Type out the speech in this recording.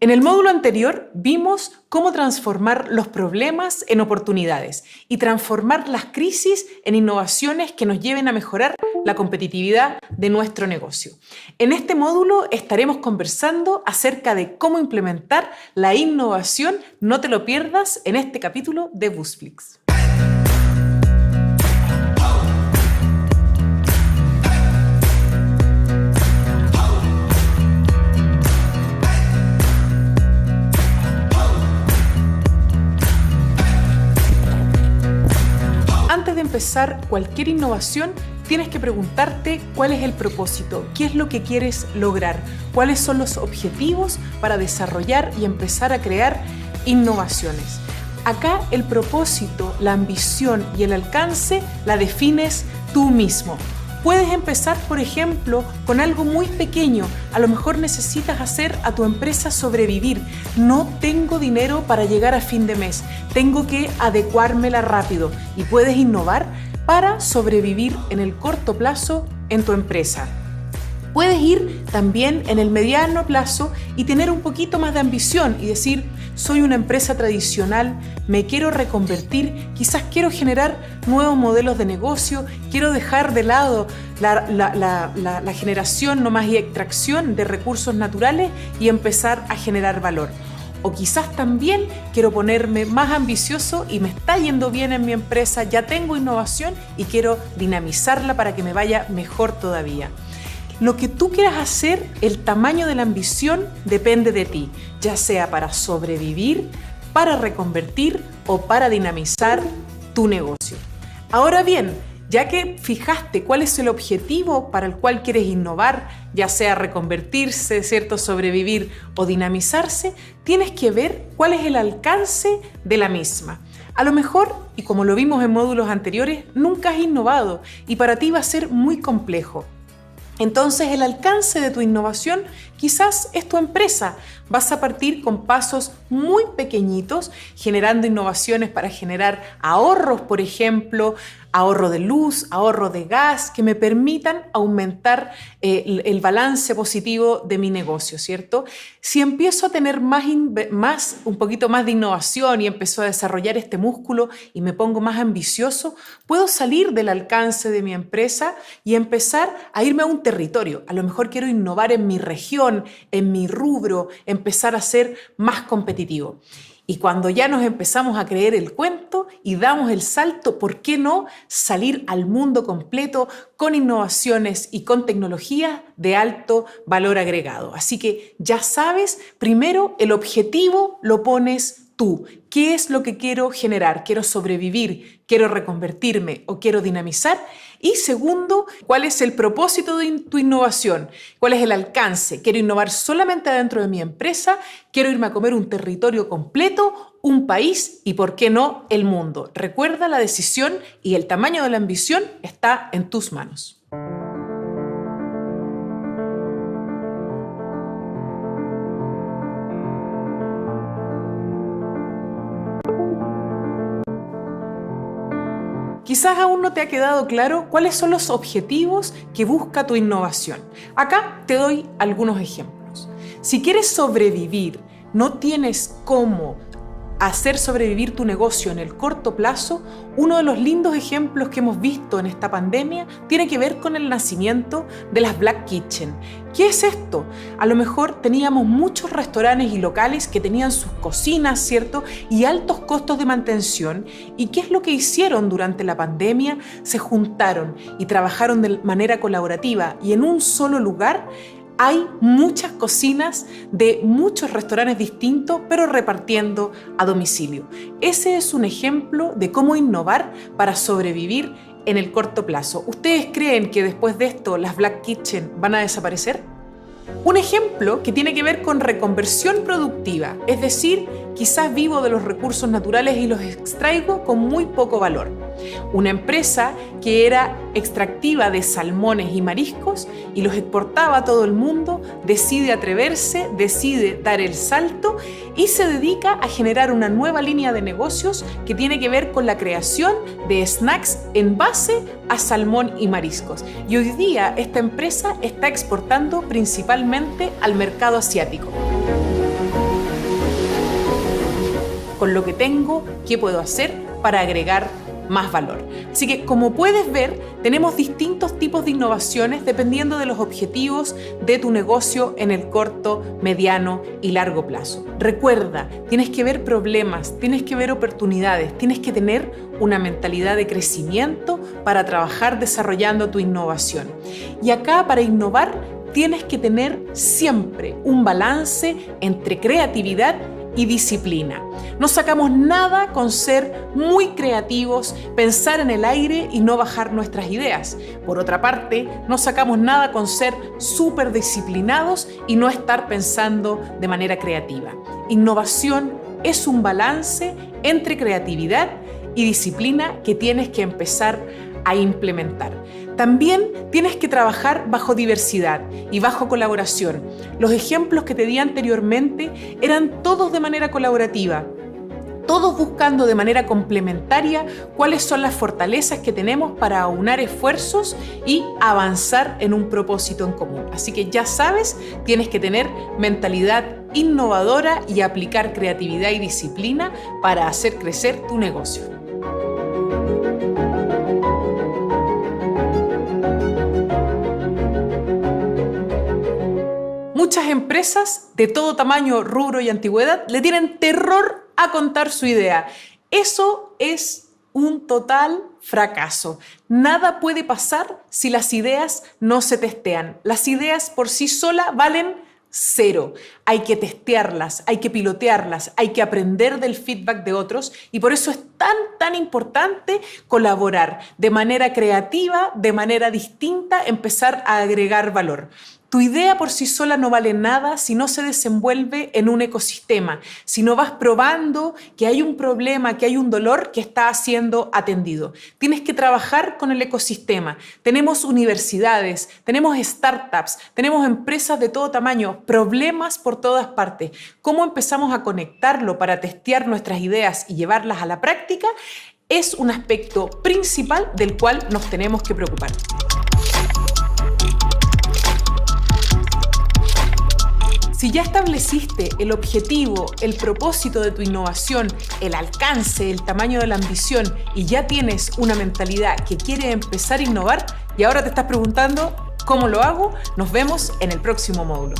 En el módulo anterior vimos cómo transformar los problemas en oportunidades y transformar las crisis en innovaciones que nos lleven a mejorar la competitividad de nuestro negocio. En este módulo estaremos conversando acerca de cómo implementar la innovación. No te lo pierdas en este capítulo de BuzzFlix. Antes de empezar cualquier innovación, tienes que preguntarte cuál es el propósito, qué es lo que quieres lograr, cuáles son los objetivos para desarrollar y empezar a crear innovaciones. Acá el propósito, la ambición y el alcance la defines tú mismo. Puedes empezar, por ejemplo, con algo muy pequeño. A lo mejor necesitas hacer a tu empresa sobrevivir. No tengo dinero para llegar a fin de mes. Tengo que adecuármela rápido. Y puedes innovar para sobrevivir en el corto plazo en tu empresa. Puedes ir también en el mediano plazo y tener un poquito más de ambición y decir, soy una empresa tradicional, me quiero reconvertir, quizás quiero generar nuevos modelos de negocio, quiero dejar de lado la generación nomás y extracción de recursos naturales y empezar a generar valor. O quizás también quiero ponerme más ambicioso y me está yendo bien en mi empresa, ya tengo innovación y quiero dinamizarla para que me vaya mejor todavía. Lo que tú quieras hacer, el tamaño de la ambición depende de ti, ya sea para sobrevivir, para reconvertir o para dinamizar tu negocio. Ahora bien, ya que fijaste cuál es el objetivo para el cual quieres innovar, ya sea reconvertirse, ¿cierto?, sobrevivir o dinamizarse, tienes que ver cuál es el alcance de la misma. A lo mejor, y como lo vimos en módulos anteriores, nunca has innovado y para ti va a ser muy complejo. Entonces, el alcance de tu innovación quizás es tu empresa. Vas a partir con pasos muy pequeñitos, generando innovaciones para generar ahorros, por ejemplo, ahorro de luz, ahorro de gas, que me permitan aumentar el balance positivo de mi negocio, ¿cierto? Si empiezo a tener un poquito más de innovación y empiezo a desarrollar este músculo y me pongo más ambicioso, puedo salir del alcance de mi empresa y empezar a irme a un territorio. A lo mejor quiero innovar en mi región, en mi rubro, empezar a ser más competitivo. Y cuando ya nos empezamos a creer el cuento y damos el salto, ¿por qué no salir al mundo completo con innovaciones y con tecnologías de alto valor agregado? Así que ya sabes, primero el objetivo lo pones tú. ¿Qué es lo que quiero generar? ¿Quiero sobrevivir? ¿Quiero reconvertirme o quiero dinamizar? Y segundo, ¿cuál es el propósito de tu innovación? ¿Cuál es el alcance? ¿Quiero innovar solamente adentro de mi empresa? ¿Quiero irme a comer un territorio completo, un país y, por qué no, el mundo? Recuerda, la decisión y el tamaño de la ambición está en tus manos. Quizás aún no te ha quedado claro cuáles son los objetivos que busca tu innovación. Acá te doy algunos ejemplos. Si quieres sobrevivir, no tienes cómo hacer sobrevivir tu negocio en el corto plazo, uno de los lindos ejemplos que hemos visto en esta pandemia tiene que ver con el nacimiento de las Black Kitchen. ¿Qué es esto? A lo mejor teníamos muchos restaurantes y locales que tenían sus cocinas, ¿cierto?, y altos costos de mantención. ¿Y qué es lo que hicieron durante la pandemia? Se juntaron y trabajaron de manera colaborativa y en un solo lugar. Hay muchas cocinas de muchos restaurantes distintos, pero repartiendo a domicilio. Ese es un ejemplo de cómo innovar para sobrevivir en el corto plazo. ¿Ustedes creen que después de esto las Black Kitchen van a desaparecer? Un ejemplo que tiene que ver con reconversión productiva, es decir, quizás vivo de los recursos naturales y los extraigo con muy poco valor. Una empresa que era extractiva de salmones y mariscos y los exportaba a todo el mundo, decide atreverse, decide dar el salto y se dedica a generar una nueva línea de negocios que tiene que ver con la creación de snacks en base a salmón y mariscos. Y hoy día esta empresa está exportando principalmente al mercado asiático. con lo que tengo, qué puedo hacer para agregar más valor. Así que, como puedes ver, tenemos distintos tipos de innovaciones dependiendo de los objetivos de tu negocio en el corto, mediano y largo plazo. Recuerda, tienes que ver problemas, tienes que ver oportunidades, tienes que tener una mentalidad de crecimiento para trabajar desarrollando tu innovación. Y acá, para innovar, tienes que tener siempre un balance entre creatividad y disciplina. No sacamos nada con ser muy creativos, pensar en el aire y no bajar nuestras ideas. Por otra parte, no sacamos nada con ser súper disciplinados y no estar pensando de manera creativa. Innovación es un balance entre creatividad y disciplina que tienes que empezar a implementar. También tienes que trabajar bajo diversidad y bajo colaboración. Los ejemplos que te di anteriormente eran todos de manera colaborativa, todos buscando de manera complementaria cuáles son las fortalezas que tenemos para aunar esfuerzos y avanzar en un propósito en común. Así que ya sabes, tienes que tener mentalidad innovadora y aplicar creatividad y disciplina para hacer crecer tu negocio. Muchas empresas de todo tamaño, rubro y antigüedad le tienen terror a contar su idea. Eso es un total fracaso. Nada puede pasar si las ideas no se testean. Las ideas por sí solas valen cero. Hay que testearlas, hay que pilotearlas, hay que aprender del feedback de otros y por eso es tan importante colaborar de manera creativa, de manera distinta, empezar a agregar valor. Tu idea por sí sola no vale nada si no se desenvuelve en un ecosistema, si no vas probando que hay un problema, que hay un dolor que está siendo atendido. Tienes que trabajar con el ecosistema. Tenemos universidades, tenemos startups, tenemos empresas de todo tamaño, problemas por todas partes. ¿Cómo empezamos a conectarlo para testear nuestras ideas y llevarlas a la práctica? Es un aspecto principal del cual nos tenemos que preocupar. Si ya estableciste el objetivo, el propósito de tu innovación, el alcance, el tamaño de la ambición y ya tienes una mentalidad que quiere empezar a innovar y ahora te estás preguntando ¿cómo lo hago? Nos vemos en el próximo módulo.